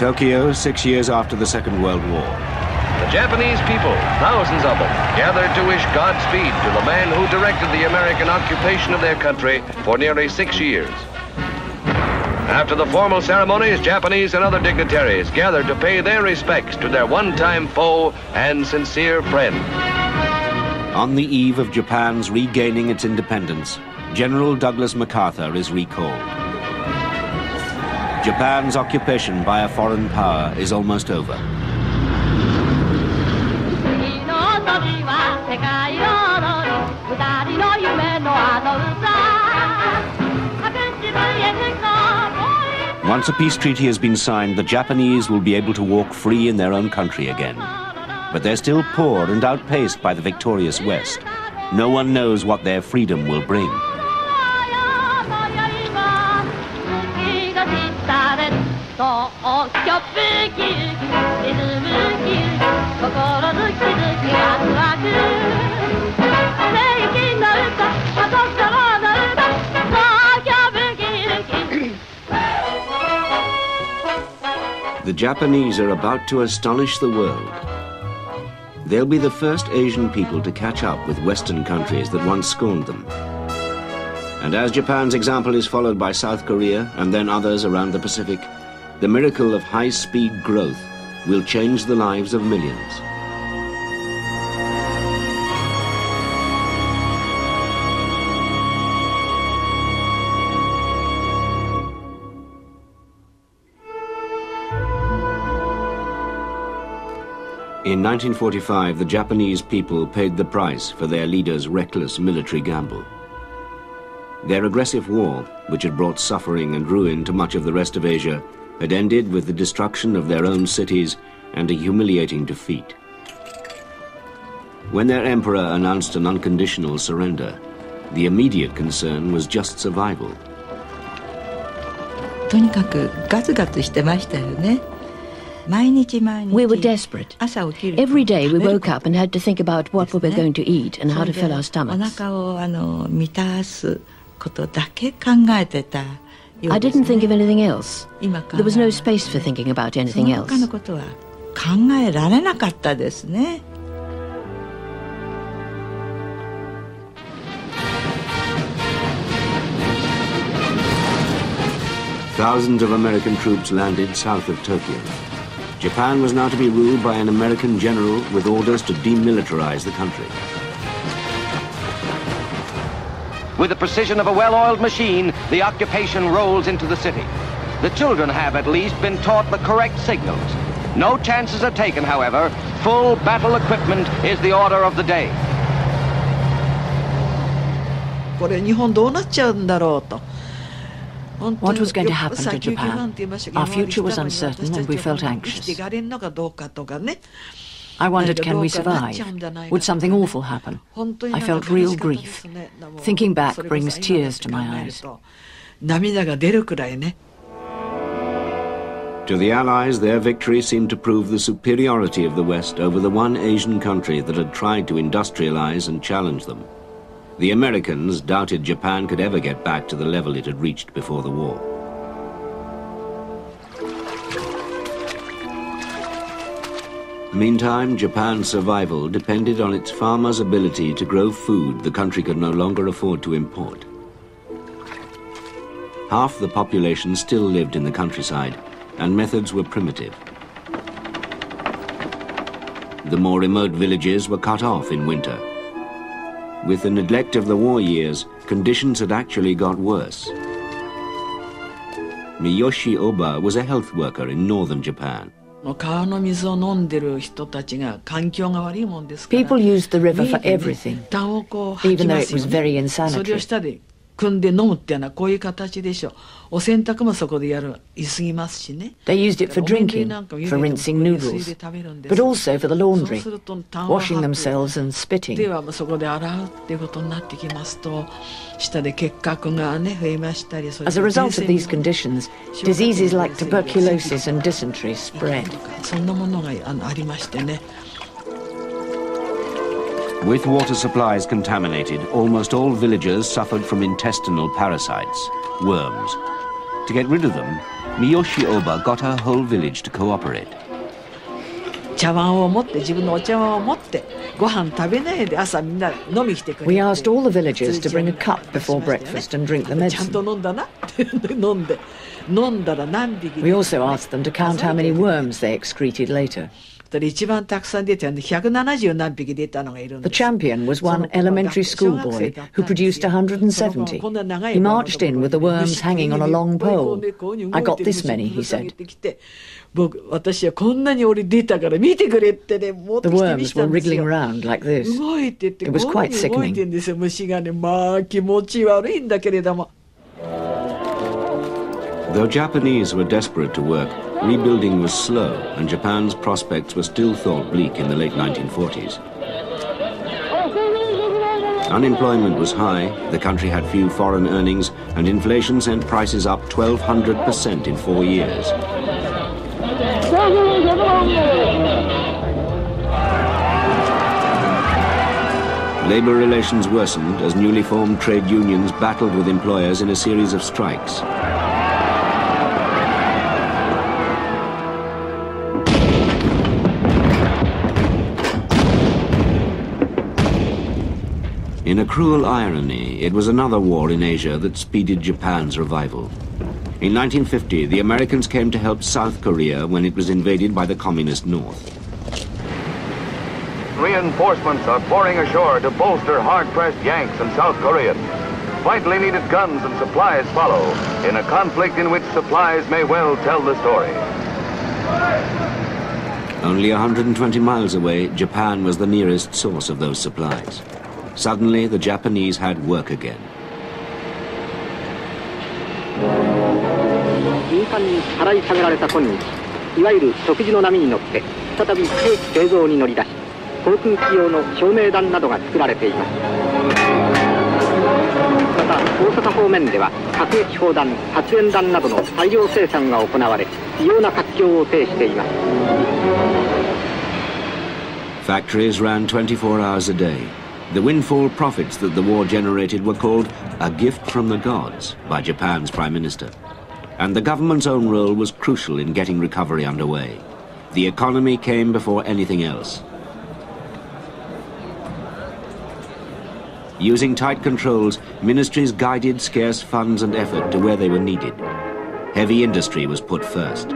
Tokyo, 6 years after the Second World War. The Japanese people, thousands of them, gathered to wish Godspeed to the man who directed the American occupation of their country for nearly 6 years. After the formal ceremonies, Japanese and other dignitaries gathered to pay their respects to their one-time foe and sincere friend. On the eve of Japan's regaining its independence, General Douglas MacArthur is recalled. Japan's occupation by a foreign power is almost over. Once a peace treaty has been signed, the Japanese will be able to walk free in their own country again. But they're still poor and outpaced by the victorious West. No one knows what their freedom will bring. The Japanese are about to astonish the world. They'll be the first Asian people to catch up with Western countries that once scorned them. And as Japan's example is followed by South Korea and then others around the Pacific, the miracle of high-speed growth will change the lives of millions. In 1945, the Japanese people paid the price for their leaders' reckless military gamble. Their aggressive war, which had brought suffering and ruin to much of the rest of Asia, had ended with the destruction of their own cities and a humiliating defeat. When their emperor announced an unconditional surrender, the immediate concern was just survival. とにかくガツガツしてましたよね。 We were desperate. Every day we woke up and had to think about what we were going to eat and how to fill our stomachs. I didn't think of anything else. There was no space for thinking about anything else. Thousands of American troops landed south of Tokyo. Japan was now to be ruled by an American general with orders to demilitarize the country. With the precision of a well-oiled machine, the occupation rolls into the city. The children have at least been taught the correct signals. No chances are taken, however. Full battle equipment is the order of the day. これ日本どうなっちゃうんだろうと。 What was going to happen to Japan? Our future was uncertain and we felt anxious. I wondered, can we survive? Would something awful happen? I felt real grief. Thinking back brings tears to my eyes. To the Allies, their victory seemed to prove the superiority of the West over the one Asian country that had tried to industrialize and challenge them. The Americans doubted Japan could ever get back to the level it had reached before the war. Meantime, Japan's survival depended on its farmers' ability to grow food the country could no longer afford to import. Half the population still lived in the countryside, and methods were primitive. The more remote villages were cut off in winter. With the neglect of the war years, conditions had actually got worse. Miyoshi Oba was a health worker in northern Japan. People used the river for everything, even though it was very insanitary. They used it for drinking, for rinsing noodles, but also for the laundry, washing themselves and spitting. As a result of these conditions, diseases like tuberculosis and dysentery spread. With water supplies contaminated, almost all villagers suffered from intestinal parasites, worms. To get rid of them, Miyoshi Oba got her whole village to cooperate. We asked all the villagers to bring a cup before breakfast and drink the medicine. We also asked them to count how many worms they excreted later. The champion was one elementary school boy who produced 170. He marched in with the worms hanging on a long pole. I got this many, he said. The worms were wriggling around like this. It was quite sickening. Though Japanese were desperate to work, rebuilding was slow, and Japan's prospects were still thought bleak in the late 1940s. Unemployment was high, the country had few foreign earnings, and inflation sent prices up 1,200% in 4 years. Labour relations worsened as newly formed trade unions battled with employers in a series of strikes. In a cruel irony, it was another war in Asia that speeded Japan's revival. In 1950, the Americans came to help South Korea when it was invaded by the Communist North. Reinforcements are pouring ashore to bolster hard-pressed Yanks and South Koreans. Vitally needed guns and supplies follow in a conflict in which supplies may well tell the story. Only 120 miles away, Japan was the nearest source of those supplies. Suddenly, the Japanese had work again. Factories ran 24 hours a day. The windfall profits that the war generated were called a gift from the gods by Japan's Prime Minister. And the government's own role was crucial in getting recovery underway. The economy came before anything else. Using tight controls, ministries guided scarce funds and effort to where they were needed. Heavy industry was put first.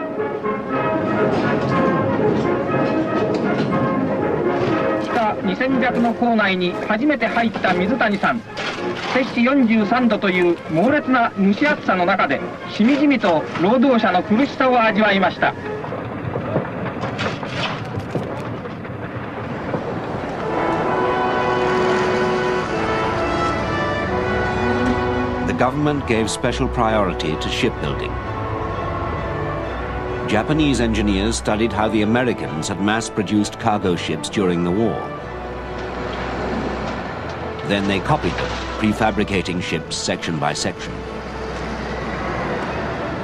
The government gave special priority to shipbuilding. Japanese engineers studied how the Americans had mass-produced cargo ships during the war. Then they copied them, prefabricating ships section by section.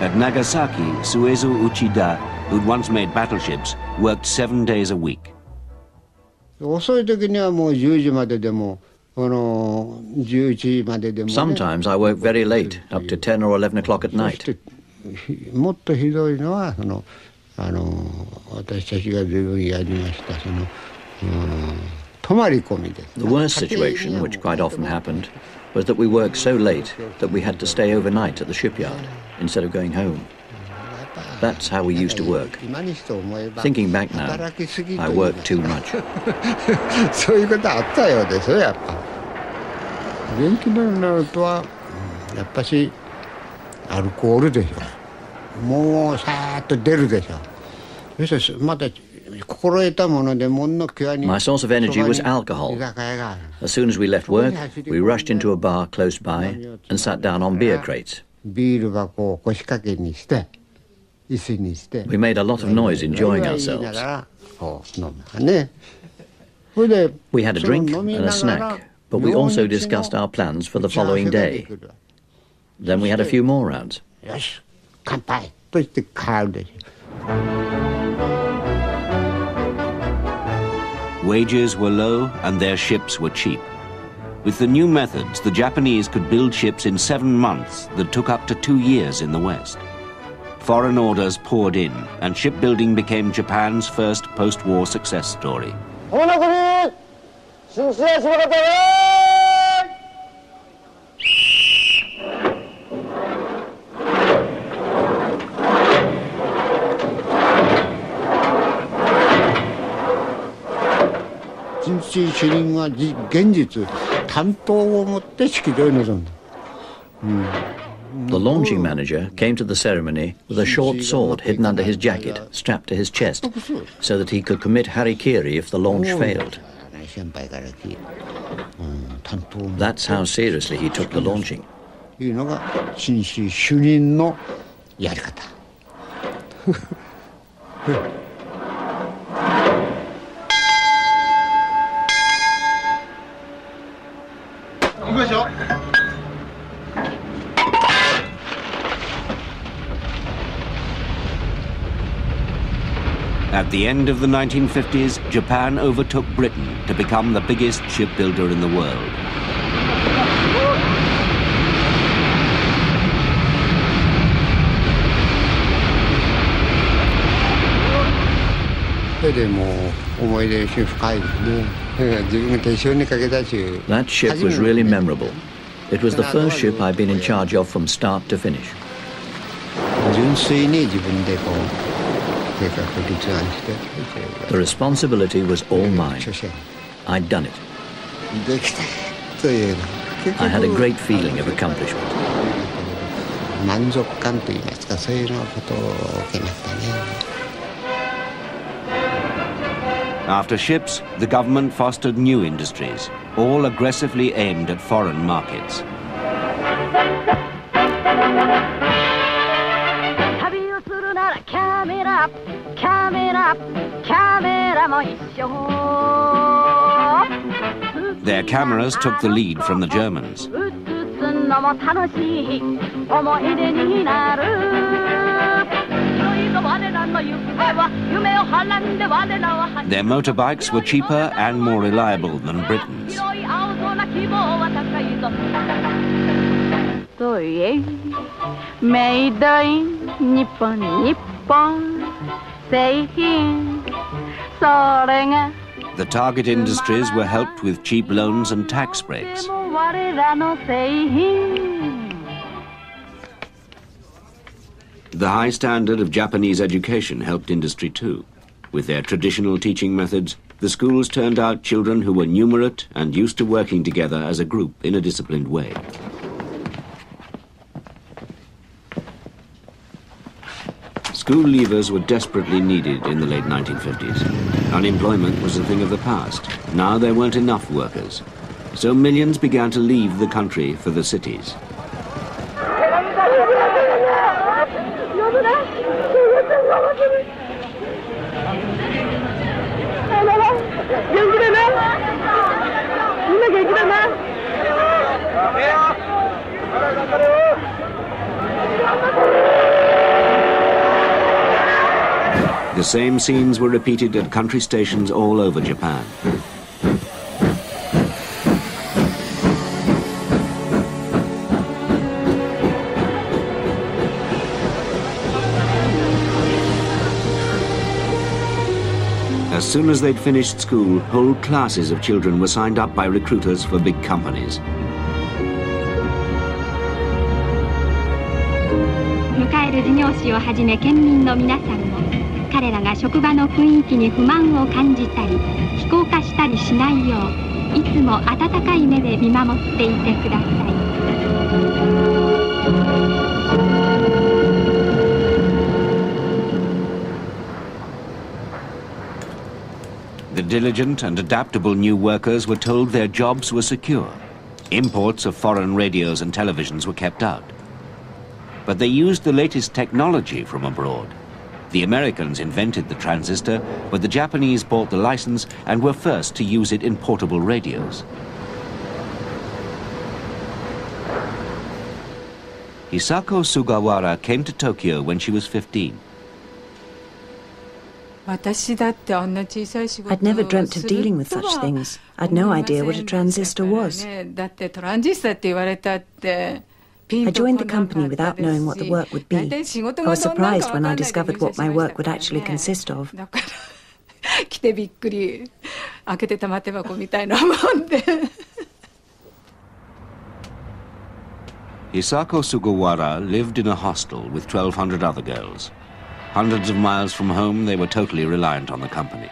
At Nagasaki, Suezu Uchida, who'd once made battleships, worked 7 days a week. Sometimes I work very late, up to 10 or 11 o'clock at night. The worst situation, which quite often happened, was that we worked so late that we had to stay overnight at the shipyard instead of going home. That's how we used to work. Thinking back now, I worked too much. My source of energy was alcohol. As soon as we left work, we rushed into a bar close by and sat down on beer crates. We made a lot of noise enjoying ourselves. We had a drink and a snack, but we also discussed our plans for the following day. Then we had a few more rounds. Wages were low and their ships were cheap. With the new methods, the Japanese could build ships in 7 months that took up to 2 years in the West. foreign orders poured in, and shipbuilding became Japan's first post-war success story. The launching manager came to the ceremony with a short sword hidden under his jacket, strapped to his chest, so that he could commit harikiri if the launch failed. That's how seriously he took the launching. At the end of the 1950s, Japan overtook Britain to become the biggest shipbuilder in the world. That ship was really memorable. It was the first ship I'd been in charge of from start to finish. The responsibility was all mine. I'd done it. I had a great feeling of accomplishment. After ships, the government fostered new industries, all aggressively aimed at foreign markets. Their cameras took the lead from the Germans. Their motorbikes were cheaper and more reliable than Britain's. Made in Nippon, Nippon, The target industries were helped with cheap loans and tax breaks. The high standard of Japanese education helped industry too. With their traditional teaching methods, the schools turned out children who were numerate and used to working together as a group in a disciplined way. School leavers were desperately needed in the late 1950s. Unemployment was a thing of the past. Now there weren't enough workers. So millions began to leave the country for the cities. The same scenes were repeated at country stations all over Japan. As soon as they'd finished school, whole classes of children were signed up by recruiters for big companies. The diligent and adaptable new workers were told their jobs were secure. Imports of foreign radios and televisions were kept out. But they used the latest technology from abroad. The Americans invented the transistor, but the Japanese bought the license and were first to use it in portable radios. Hisako Sugawara came to Tokyo when she was 15. I'd never dreamt of dealing with such things. I'd no idea what a transistor was. I joined the company without knowing what the work would be. I was surprised when I discovered what my work would actually consist of. Hisako Sugawara lived in a hostel with 1,200 other girls. Hundreds of miles from home, they were totally reliant on the company.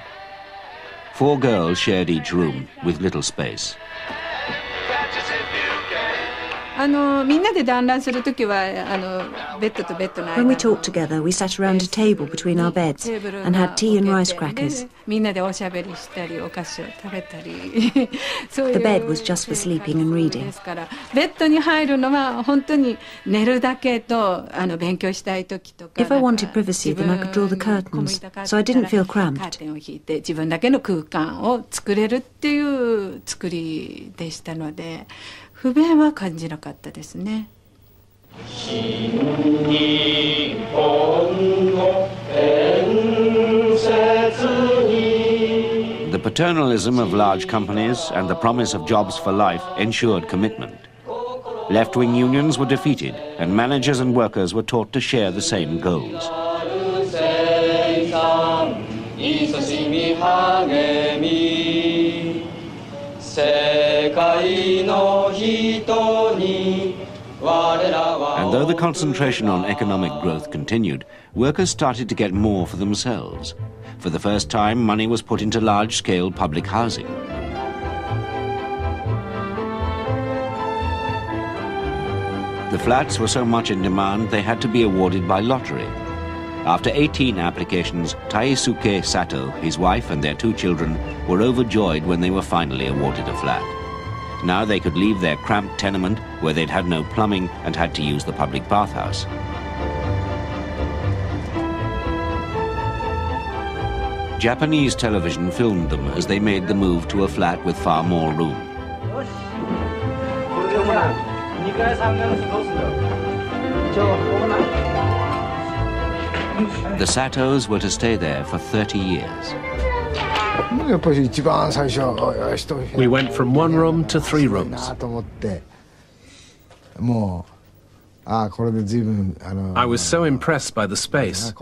4 girls shared each room with little space. When we talked together, we sat around a table between our beds and had tea and rice crackers. The bed was just for sleeping and reading. If I wanted privacy, then I could draw the curtains, so I didn't feel cramped. The paternalism of large companies and the promise of jobs for life ensured commitment. Left-wing unions were defeated, and managers and workers were taught to share the same goals. And though the concentration on economic growth continued, workers started to get more for themselves. For the first time, money was put into large-scale public housing. The flats were so much in demand, they had to be awarded by lottery. After 18 applications, Taisuke Sato, his wife and their 2 children were overjoyed when they were finally awarded a flat. Now they could leave their cramped tenement where they'd had no plumbing and had to use the public bathhouse. Japanese television filmed them as they made the move to a flat with far more room. The Satos were to stay there for 30 years. We went from 1 room to 3 rooms. I was so impressed by the space.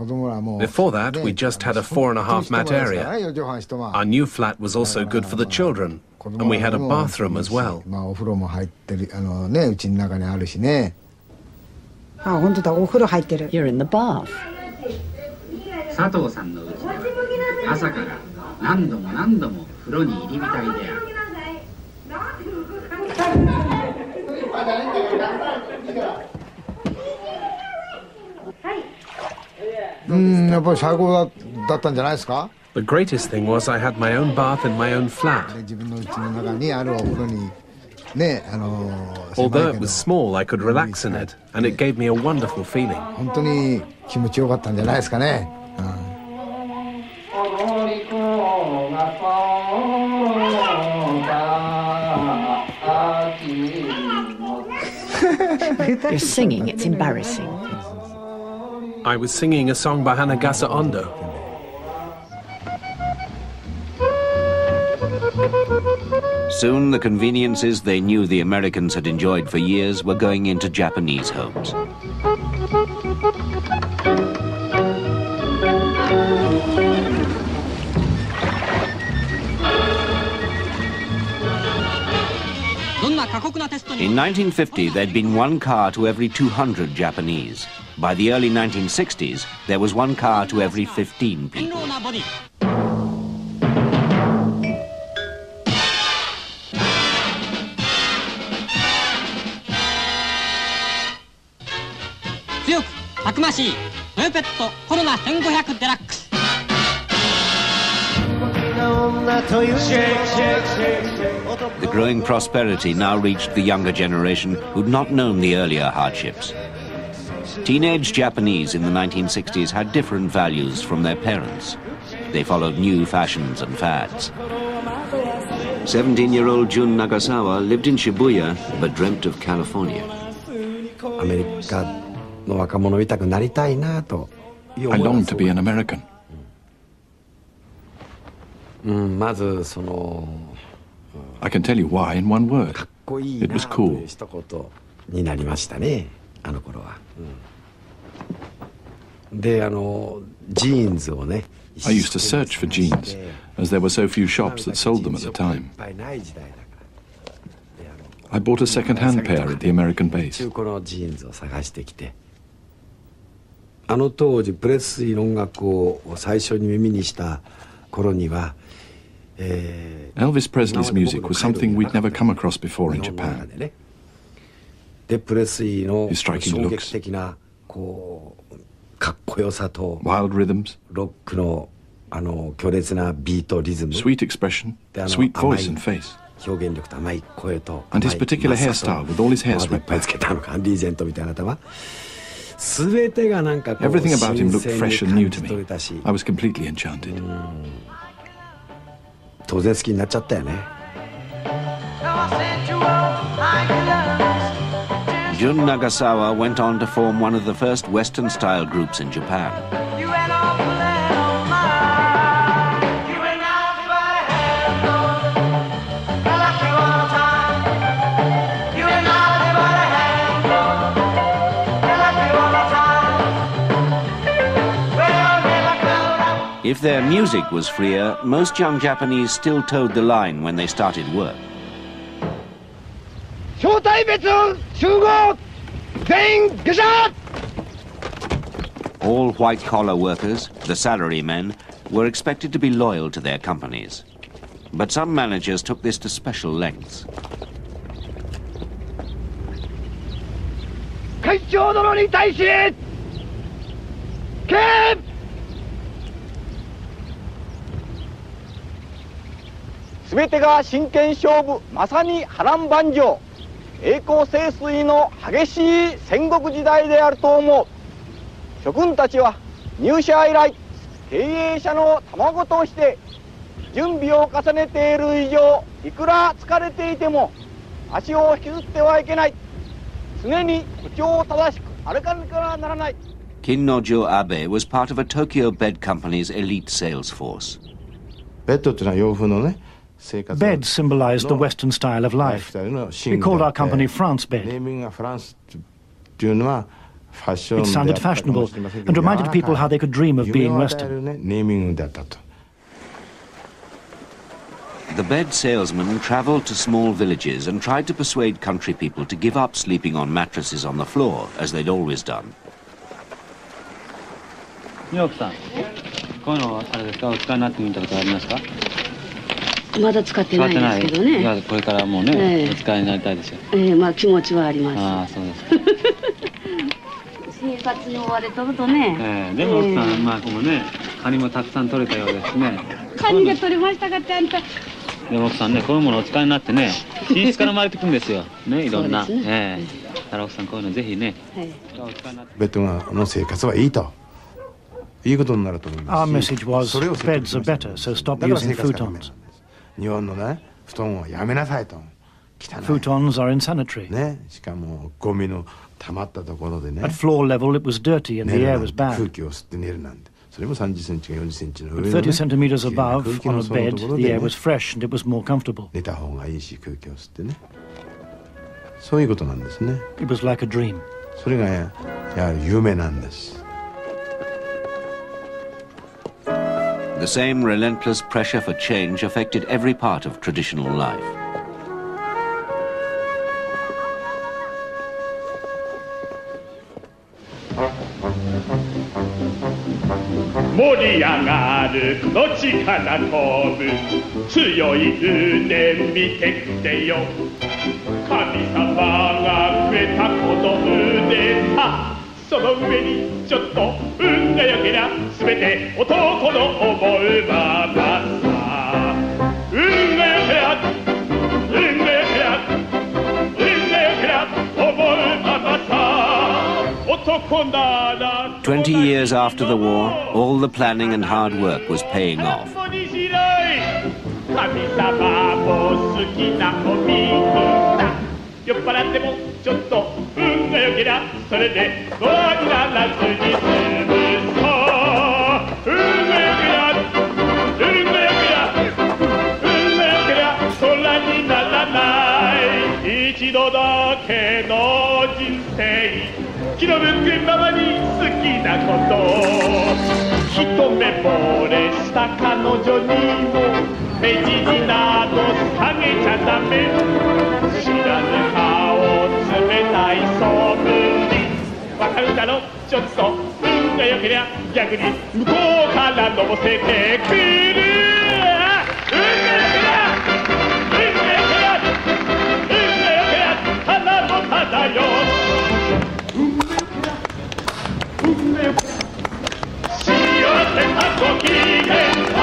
Before that, we just had a 4.5 mat area. Our new flat was also good for the children, and we had a bathroom as well. You're in the bath. The greatest thing was I had my own bath in my own flat. Although it was small, I could relax in it, and it gave me a wonderful feeling. You're singing, it's embarrassing. I was singing a song by Hanagasa Ondo. Soon the conveniences they knew the Americans had enjoyed for years were going into Japanese homes. In 1950, there'd been 1 car to every 200 Japanese. By the early 1960s, there was 1 car to every 15 people. The growing prosperity now reached the younger generation who'd not known the earlier hardships. Teenage Japanese in the 1960s had different values from their parents. They followed new fashions and fads. 17-year-old Jun Nagasawa lived in Shibuya but dreamt of California. I longed to be an American. I can tell you why in one word. It was cool. になりましたね、あの頃は。で、ジーンズをね。I used to search for jeans, as there were so few shops that sold them at the time. I bought a second-hand pair at the American base. 中古のジーンズを探してきて、あの当時プレスリーの音楽を最初に耳にした頃には、Elvis Presley's music was something we'd never come across before in Japan. で、プレスリーの His striking 衝撃 looks, 的なこうかっこよさと wild rhythms, ロックの強烈なビートリズム、 sweet expression, sweet voice and face, 表現力と甘い声と and his particular hairstyle with all his hair いっ swept ぱい back. つけたのか、リーゼントみたいな頭。全てがなんかこう Everything about him 新 looked 鮮 fresh に and new 感 to じ取れ me. たし、 I was completely enchanted. 当然好きになっちゃったよね。Jun Nagasawa went on to form one of the first Western-style groups in Japan. If their music was freer, most young Japanese still towed the line when they started work. All white-collar workers, the salarymen, were expected to be loyal to their companies. But some managers took this to special lengths. 会長殿に対し敬礼。全てが真剣勝負、まさに波乱万丈、栄光盛衰の激しい戦国時代であると思う。諸君たちは入社以来経営者の卵として準備を重ねている以上、いくら疲れていても足を引きずってはいけない。常に歩調を正しく歩かなければならない。 Kinnojo Abe was part of a Tokyo bed company's elite sales force. ベッドっていうのは洋風のね。Bed symbolized the Western style of life. We called our company France Bed. It sounded fashionable and reminded people how they could dream of being Western. The bed salesman traveled to small villages and tried to persuade country people to give up sleeping on mattresses on the floor, as they'd always done. こういうのはあれですか、お使いになってみたことありますか？まだ使ってないですけどね。これからもうね、お使いになりたいですよ。まあ気持ちはあります。ああ、そうですか。生活に追われとるとね。でも奥さん、まあこのね、カニもたくさん取れたようですね。カニが取れましたかちゃんと。でも奥さんね、こういうものお使いになってね、品質から生まれてくるんですよ。ね、いろんな。だから奥さんこういうのぜひね。ベッドの生活はいいと。いいことになると思います。Our message was beds are better, so stop using futons. 日本のね、布団をやめなさいと。Futons are insanitary. ね、しかもゴミの溜まったところでね。At floor level it was dirty and the air was bad. 空気を吸って寝るなんて。それも30センチか40センチの上のね。But 30 centimeters above on a bed, the air was fresh and it was more comfortable. 寝た方がいいし空気を吸ってね。そういうことなんですね。It was like a dream. それがやはり夢なんです。The same relentless pressure for change affected every part of traditional life. "20 years after the war, all the planning and hard work was paying off. 一度だけの人生気の向くままに好きなこと一目惚れした彼女にも目尻など下げちゃダメ知らぬ顔冷たいそぶりわかるだろちょっと運が良けりゃ逆に向こうからのぼせてくる運が良けりゃ運が良けりゃ運が良けりゃただのただよ運が良けりゃ幸せなご機嫌だ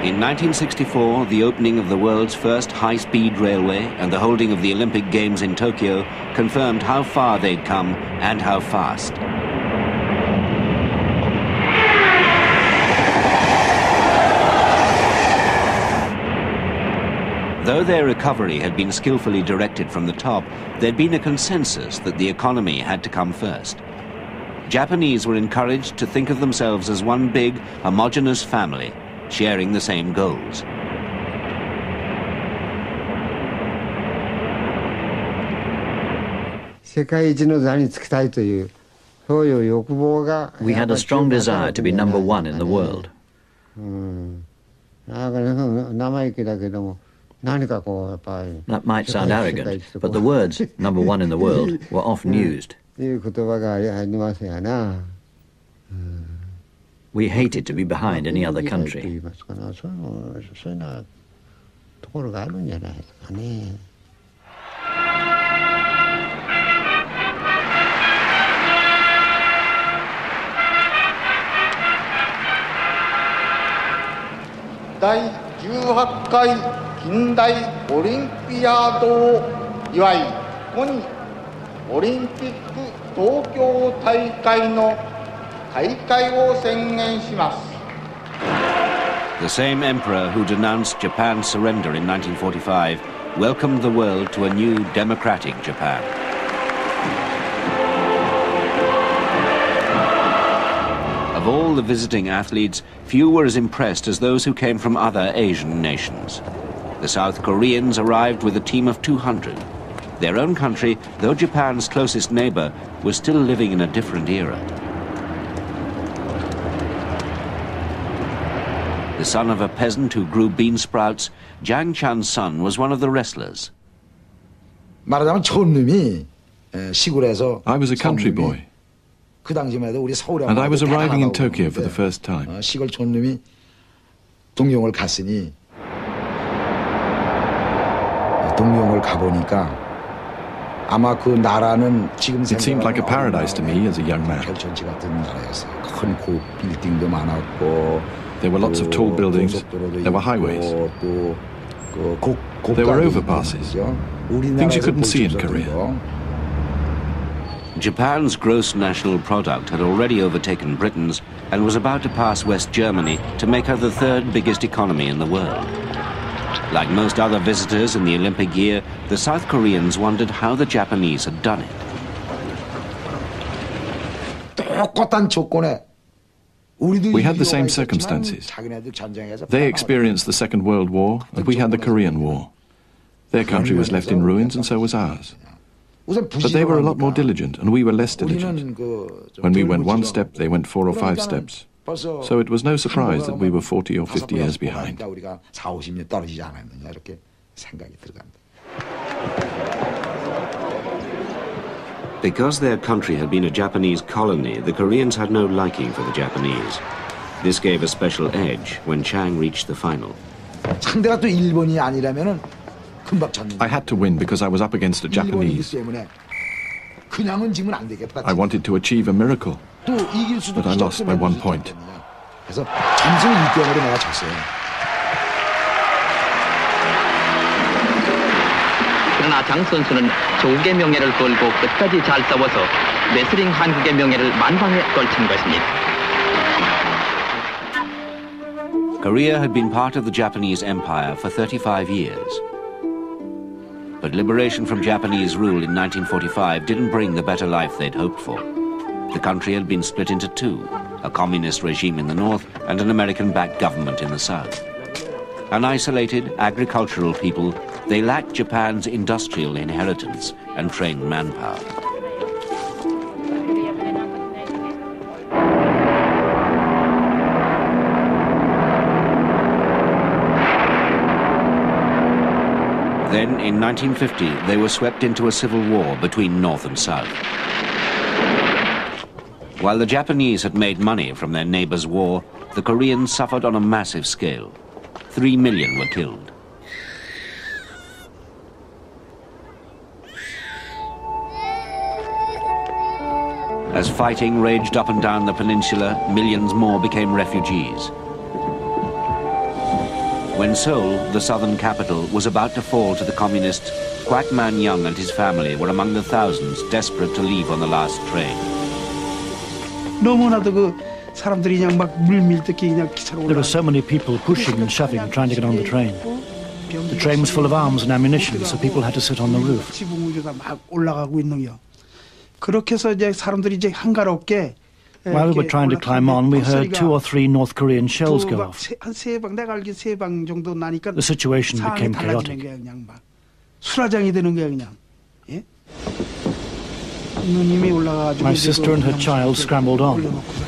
In 1964, the opening of the world's first high-speed railway and the holding of the Olympic Games in Tokyo confirmed how far they'd come and how fast. Though their recovery had been skillfully directed from the top, there'd been a consensus that the economy had to come first. Japanese were encouraged to think of themselves as one big, homogeneous family, sharing the same goals. We had a strong desire to be number one in the world. That might sound arrogant, but the words number one in the world were often used. We hated to be behind any other country.第18回近代オリンピアードを祝い、ここにオリンピック東京大会の開会を宣言します。The same emperor who denounced Japan's surrender in 1945 welcomed the world to a new democratic Japan. Of all the visiting athletes, few were as impressed as those who came from other Asian nations. The South Koreans arrived with a team of 200. Their own country, though Japan's closest neighbor, was still living in a different era. The son of a peasant who grew bean sprouts, Jang Chan's son was one of the wrestlers. I was a country boy, and I was arriving in Tokyo for the first time. It seemed like a paradise to me as a young man. There were lots of tall buildings, there were highways, there were overpasses, things you couldn't see in Korea. Japan's gross national product had already overtaken Britain's and was about to pass West Germany to make her the third biggest economy in the world. Like most other visitors in the Olympic year, the South Koreans wondered how the Japanese had done it. We had the same circumstances. They experienced the Second World War, and we had the Korean War. Their country was left in ruins, and so was ours. But they were a lot more diligent, and we were less diligent. When we went one step, they went 4 or 5 steps. So it was no surprise that we were 40 or 50 years behind. Because their country had been a Japanese colony, the Koreans had no liking for the Japanese. This gave a special edge when Chang reached the final. I had to win because I was up against the Japanese. I wanted to achieve a miracle, but I lost by 1 point. 그러나 장 선수는 조국의 명예를 걸고 끝까지 잘 싸워서 레슬링 한국의 명예를 만방에 걸친 것입니다. Korea had been part of the Japanese Empire for 35 years. But liberation from Japanese rule in 1945 didn't bring the better life they'd hoped for. The country had been split into two, a communist regime in the north and an American-backed government in the south. An isolated, agricultural people, they lacked Japan's industrial inheritance and trained manpower. Then, in 1950, they were swept into a civil war between North and South. While the Japanese had made money from their neighbors' war, the Koreans suffered on a massive scale. 3 million were killed. As fighting raged up and down the peninsula, millions more became refugees. When Seoul, the southern capital, was about to fall to the communists, Kwak Man Young and his family were among the thousands desperate to leave on the last train. There were so many people pushing and shoving, trying to get on the train. The train was full of arms and ammunition, so people had to sit on the roof. While we were trying to climb on, we heard 2 or 3 North Korean shells go off. The situation became chaotic. My sister and her child scrambled on.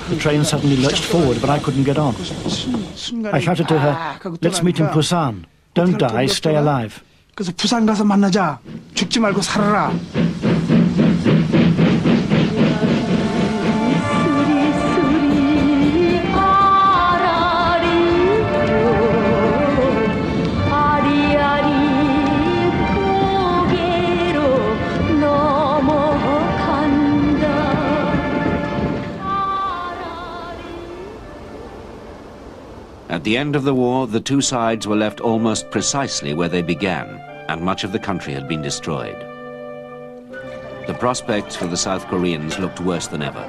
The train suddenly lurched forward, but I couldn't get on. I shouted to her, "Let's meet in Busan. Don't die, stay alive." At the end of the war, the two sides were left almost precisely where they began, and much of the country had been destroyed. The prospects for the South Koreans looked worse than ever.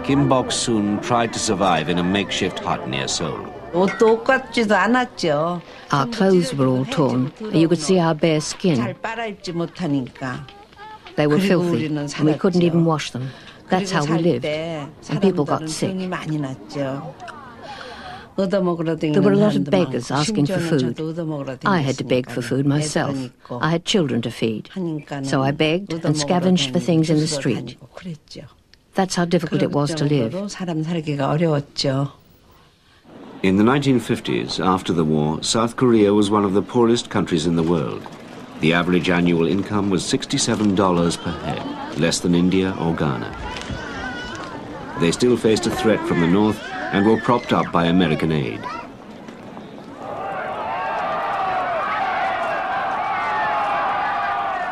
Kim Bok-soon tried to survive in a makeshift hut near Seoul. Our clothes were all torn. You could see our bare skin. They were filthy, and we couldn't even wash them. That's how we lived, and people got sick. There were a lot of beggars asking for food. I had to beg for food myself. I had children to feed. So I begged and scavenged for things in the street. That's how difficult it was to live. In the 1950s, after the war, South Korea was one of the poorest countries in the world. The average annual income was $67 per head, less than India or Ghana. They still faced a threat from the north and were propped up by American aid.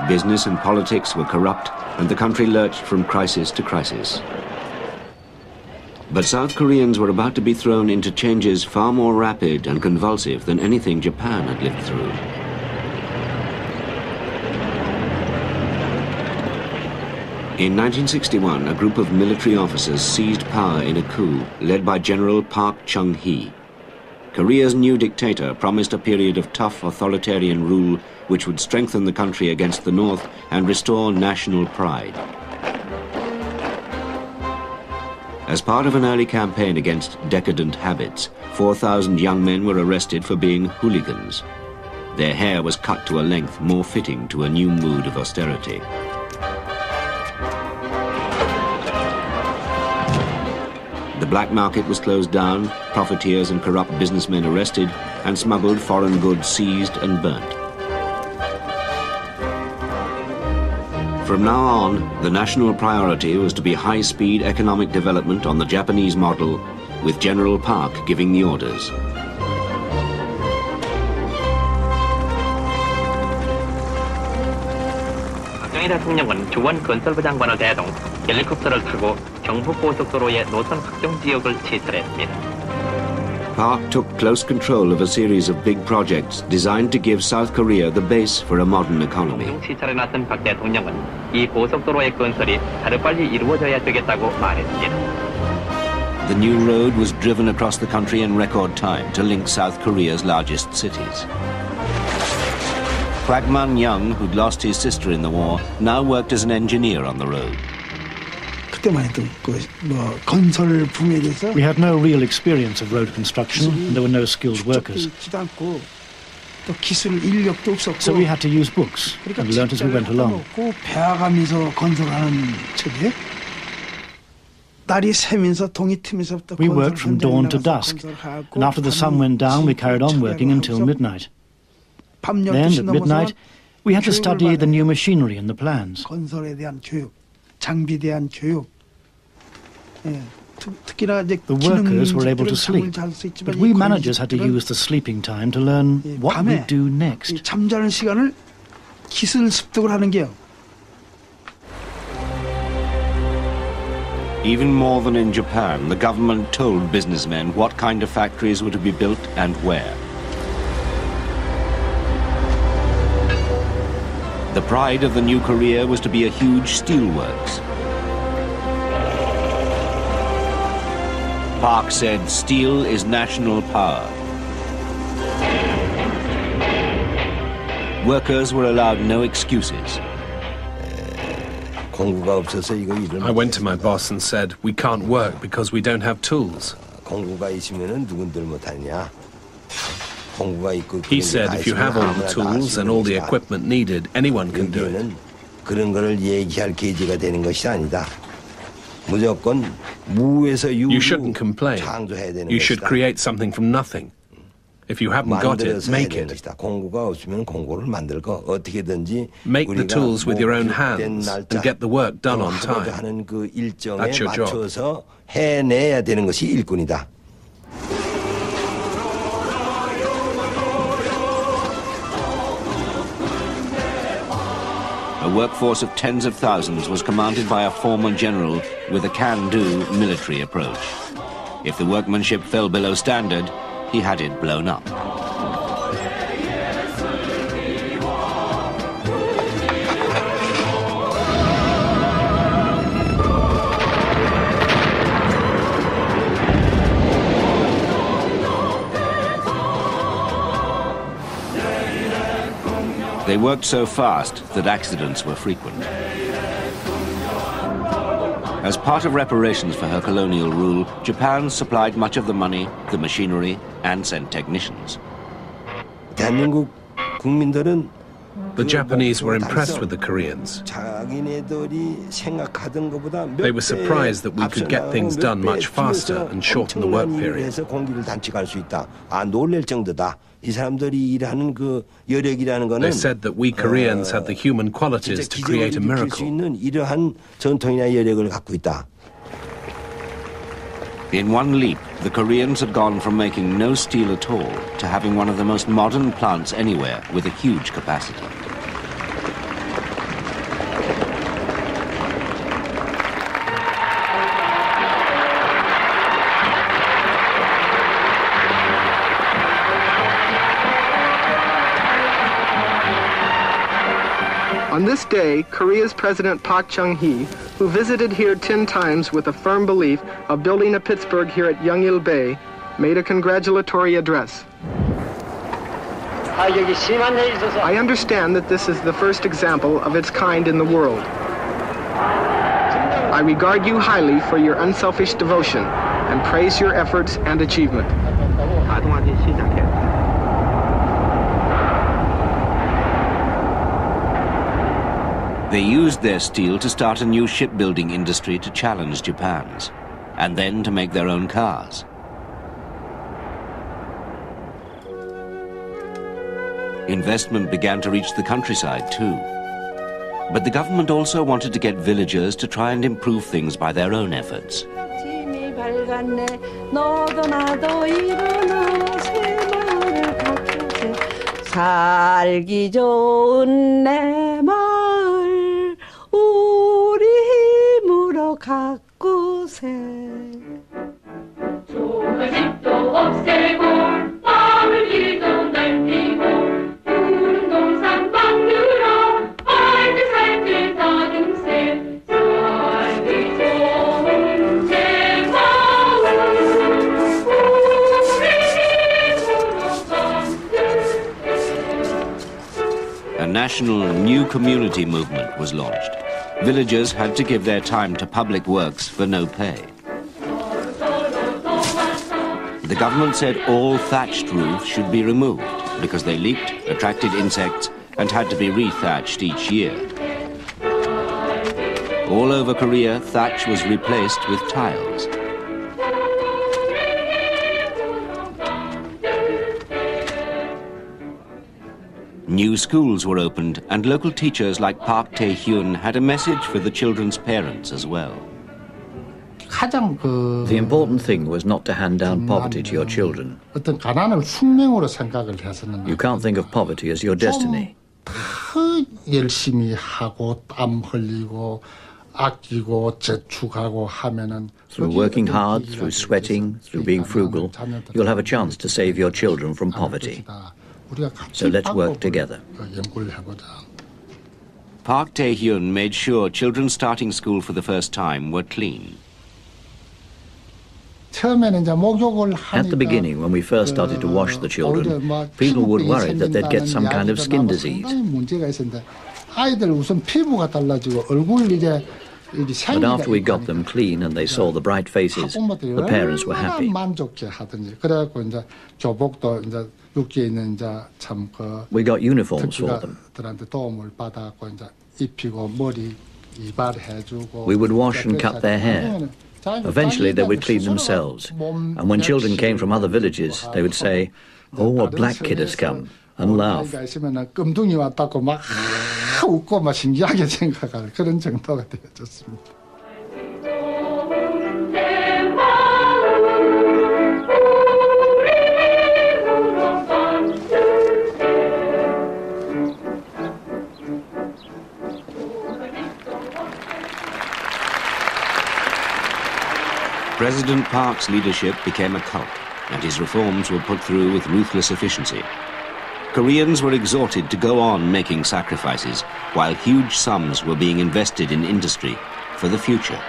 Business and politics were corrupt, and the country lurched from crisis to crisis. But South Koreans were about to be thrown into changes far more rapid and convulsive than anything Japan had lived through. In 1961, a group of military officers seized power in a coup led by General Park Chung Hee. Korea's new dictator promised a period of tough authoritarian rule which would strengthen the country against the north and restore national pride. As part of an early campaign against decadent habits, 4,000 young men were arrested for being hooligans. Their hair was cut to a length more fitting to a new mood of austerity. The black market was closed down, profiteers and corrupt businessmen arrested, and smuggled foreign goods seized and burnt. From now on, the national priority was to be high-speed economic development on the Japanese model, with General Park giving the orders. 대통령은 주원 건설부 장관을 대동 헬리콥터를 타고 경부 고속도로의 노선 확정 지역을 시설했습니다. Park took close control of a series of big projects designed to give South Korea the base for a modern economy. 시찰에 나선 박 대통령은 이 고속도로의 건설이 하루빨리 이루어져야 되겠다고 말했습니다. The new road was driven across the country in record time to link South Korea's largest cities. Kwak Man Young, who'd lost his sister in the war, now worked as an engineer on the road. We had no real experience of road construction, and there were no skilled workers. So we had to use books and learnt as we went along. We worked from dawn to dusk, and after the sun went down, we carried on working until midnight. Then, at midnight, we had to study the new machinery and the plans. The workers were able to sleep, but we managers had to use the sleeping time to learn what we'd do next. Even more than in Japan, the government told businessmen what kind of factories were to be built and where. The pride of the new Korea was to be a huge steelworks. Park said steel is national power. Workers were allowed no excuses. I went to my boss and said, we can't work because we don't have tools. He said, if you have all the tools and all the equipment needed, anyone can do it. You shouldn't complain. You should create something from nothing. If you haven't got it, make it. Make the tools with your own hands and get the work done on time. That's your job. A workforce of tens of thousands was commanded by a former general with a can-do military approach. If the workmanship fell below standard, he had it blown up. They worked so fast that accidents were frequent. As part of reparations for her colonial rule, Japan supplied much of the money, the machinery, and sent technicians. The Japanese were impressed with the Koreans. They were surprised that we could get things done much faster and shorten the work period. They said that we Koreans had the human qualities to create a miracle. In one leap, the Koreans had gone from making no steel at all to having one of the most modern plants anywhere with a huge capacity. On this day, Korea's President Park Chung Hee, who visited here 10 times with a firm belief of building a Pittsburgh here at Yonggil Bay, made a congratulatory address. I understand that this is the first example of its kind in the world. I regard you highly for your unselfish devotion and praise your efforts and achievement. They used their steel to start a new shipbuilding industry to challenge Japan's, and then to make their own cars. Investment began to reach the countryside too. But the government also wanted to get villagers to try and improve things by their own efforts. 살기 좋은 내 마을 우리 힘으로 가꾸세 좁은 집도 없애고 마을 길도 넓히고 푸른 동산 만들어 알뜰 살뜰 다듬세 살기 좋은 내 마을 우리 힘으로 가꾸세. A national new community movement was launched. Villagers had to give their time to public works for no pay. The government said all thatched roofs should be removed because they leaked, attracted insects, and had to be rethatched each year. All over Korea, thatch was replaced with tiles. New schools were opened, and local teachers like Park Tae-hyun had a message for the children's parents as well. The important thing was not to hand down poverty to your children. You can't think of poverty as your destiny. Through working hard, through sweating, through being frugal, you'll have a chance to save your children from poverty. So let's work together. Park Tae-hyun made sure children starting school for the first time were clean. At the beginning, when we first started to wash the children, people would worry that they'd get some kind of skin disease. But after we got them clean and they saw the bright faces, the parents were happy. We got uniforms for them. We would wash and cut their hair. Eventually they would clean themselves. And when children came from other villages, they would say, "Oh, a black kid has come," and laugh. President Park's leadership became a cult, and his reforms were put through with ruthless efficiency. Koreans were exhorted to go on making sacrifices while huge sums were being invested in industry for the future.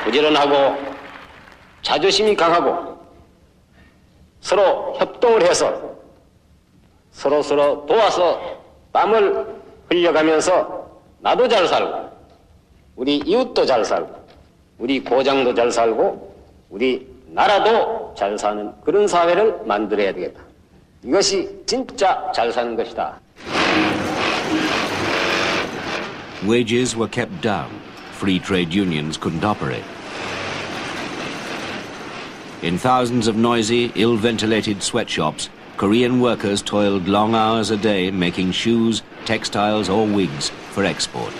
부지런하고 자존심이 강하고 서로 협동을 해서 서로 도와서 땀을 흘려가면서 나도 잘 살고 우리 이웃도 잘 살고 우리 고장도 잘 살고 우리 나라도 잘 사는 그런 사회를 만들어야 되겠다. 이것이 진짜 잘 사는 것이다. Wages were kept down. Free trade unions couldn't operate. In thousands of noisy, ill-ventilated sweatshops, Korean workers toiled long hours a day making shoes, textiles or wigs for export.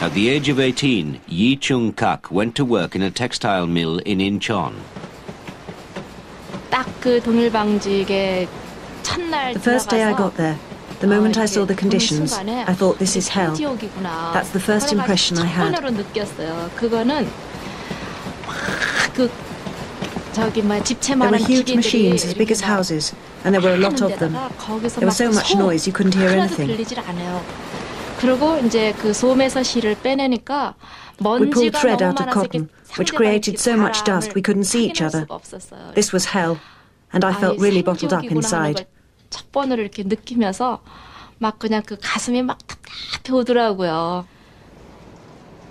At the age of 18, Yi Chung-kak went to work in a textile mill in Incheon. The first day I got there, the moment I saw the conditions, I thought, this is hell. That's the first impression I had. There were huge machines as big as houses, and there were a lot of them. There was so much noise you couldn't hear anything. We pulled thread out of cotton, which created so much dust we couldn't see each other. This was hell, and I felt really bottled up inside.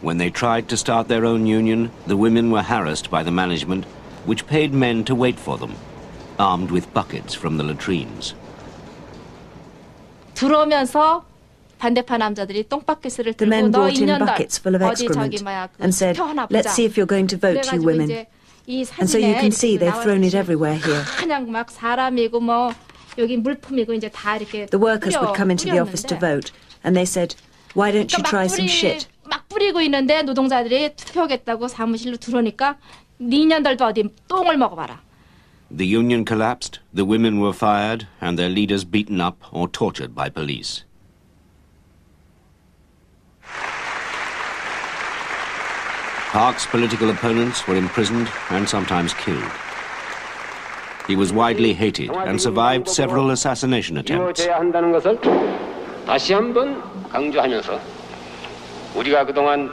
When they tried to start their own union, the women were harassed by the management, which paid men to wait for them, armed with buckets from the latrines. The men brought in buckets full of excrement and said, "Let's see if you're going to vote, you women." And so you can see they've thrown it everywhere here. The workers would come into the office to vote, and they said, "Why don't you try some shit?" The union collapsed, the women were fired, and their leaders beaten up or tortured by police. Park's political opponents were imprisoned and sometimes killed. He was widely hated and survived several assassination attempts. 다시 한번 강조하면서 우리가 그동안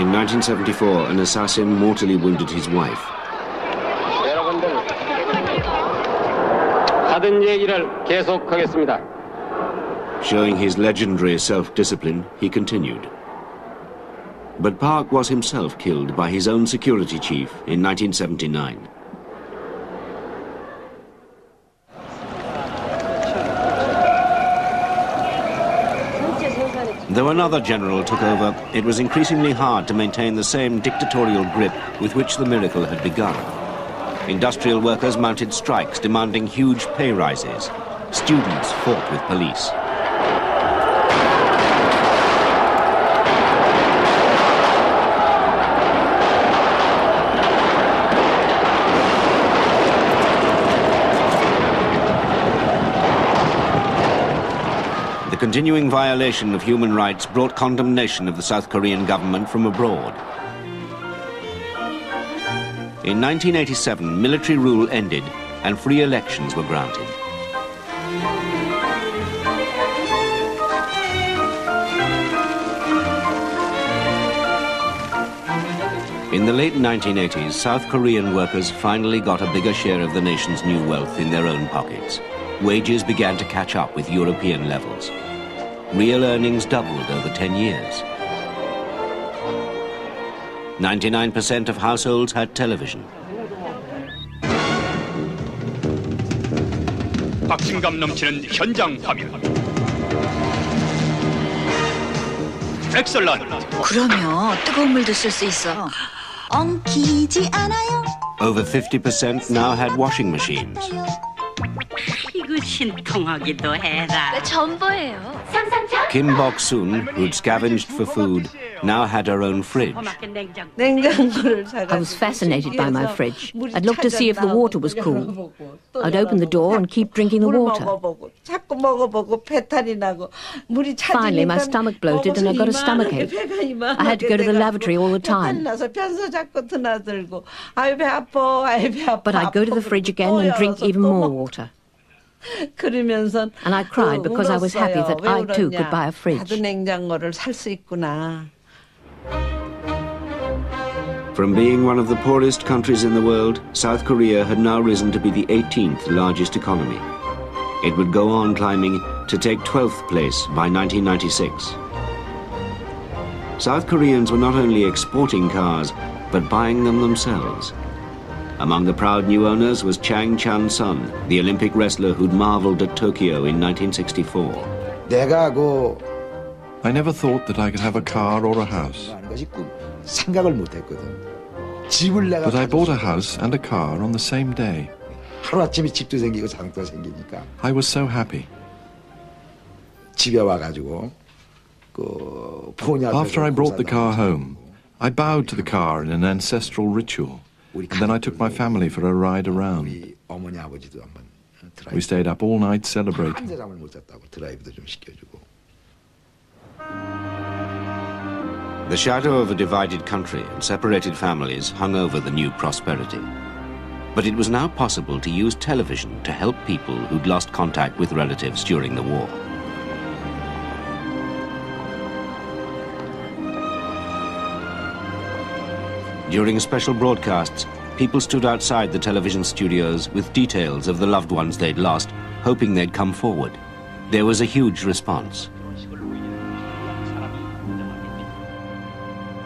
In 1974, an assassin mortally wounded his wife. 여러분들 하던 얘기를 계속하겠습니다. Showing his legendary self-discipline, he continued. But Park was himself killed by his own security chief in 1979. Though another general took over, it was increasingly hard to maintain the same dictatorial grip with which the miracle had begun. Industrial workers mounted strikes demanding huge pay rises. Students fought with police. The continuing violation of human rights brought condemnation of the South Korean government from abroad. In 1987, military rule ended and free elections were granted. In the late 1980s, South Korean workers finally got a bigger share of the nation's new wealth in their own pockets. Wages began to catch up with European levels. Real earnings doubled over 10 years. 99% of households had television. 박진감 넘치는 현장 화면. 엑셀런트. 그러면 뜨거운 물도 쓸 수 있어. 엉키지 않아요. Over 50% now had washing machines. 이거 신통하기도 해라. 왜 전부예요? Kim Bok-soon, who'd scavenged for food, now had her own fridge. I was fascinated by my fridge. I'd look to see if the water was cool. I'd open the door and keep drinking the water. Finally, my stomach bloated and I got a stomachache. I had to go to the lavatory all the time. But I'd go to the fridge again and drink even more water. And I cried because I was happy that I too could buy a fridge. From being one of the poorest countries in the world, South Korea had now risen to be the 18th largest economy. It would go on climbing to take 12th place by 1996. South Koreans were not only exporting cars, but buying them themselves. Among the proud new owners was Chang Chan-sun, the Olympic wrestler who'd marveled at Tokyo in 1964. I never thought that I could have a car or a house. But I bought a house and a car on the same day. I was so happy. After I brought the car home, I bowed to the car in an ancestral ritual. And then I took my family for a ride around. We stayed up all night celebrating. The shadow of a divided country and separated families hung over the new prosperity. But it was now possible to use television to help people who'd lost contact with relatives during the war. During special broadcasts, people stood outside the television studios with details of the loved ones they'd lost, hoping they'd come forward. There was a huge response.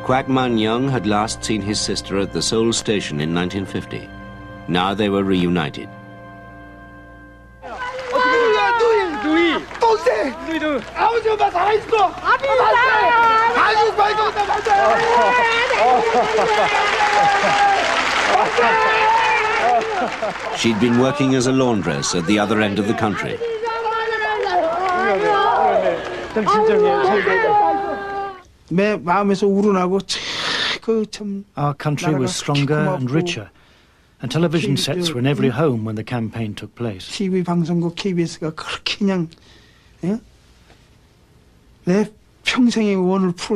Kwak Man-young had last seen his sister at the Seoul station in 1950. Now they were reunited. She'd been working as a laundress at the other end of the country. Our country was stronger and richer, and television sets were in every home when the campaign took place.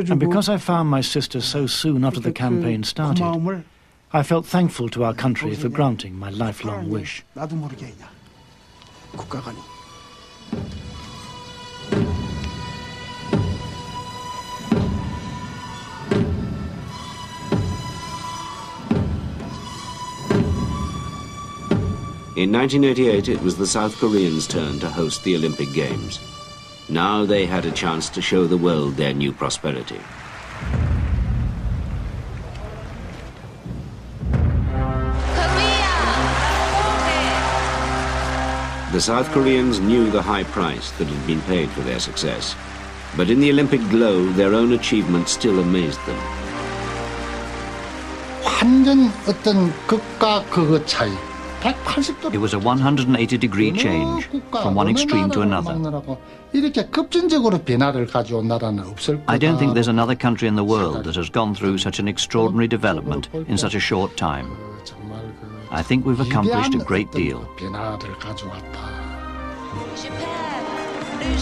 And because I found my sister so soon after the campaign started, I felt thankful to our country for granting my lifelong wish. In 1988, it was the South Koreans' turn to host the Olympic Games. Now they had a chance to show the world their new prosperity. The South Koreans knew the high price that had been paid for their success. But in the Olympic glow, their own achievement still amazed them. It was a 180-degree change from one extreme to another. I don't think there's another country in the world that has gone through such an extraordinary development in such a short time. I think we've accomplished a great deal.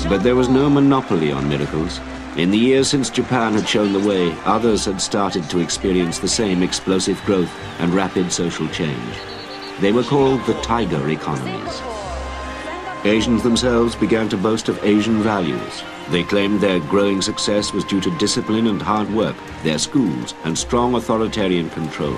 But there was no monopoly on miracles. In the years since Japan had shown the way, others had started to experience the same explosive growth and rapid social change. They were called the tiger economies. Asians themselves began to boast of Asian values. They claimed their growing success was due to discipline and hard work, their schools, and strong authoritarian control.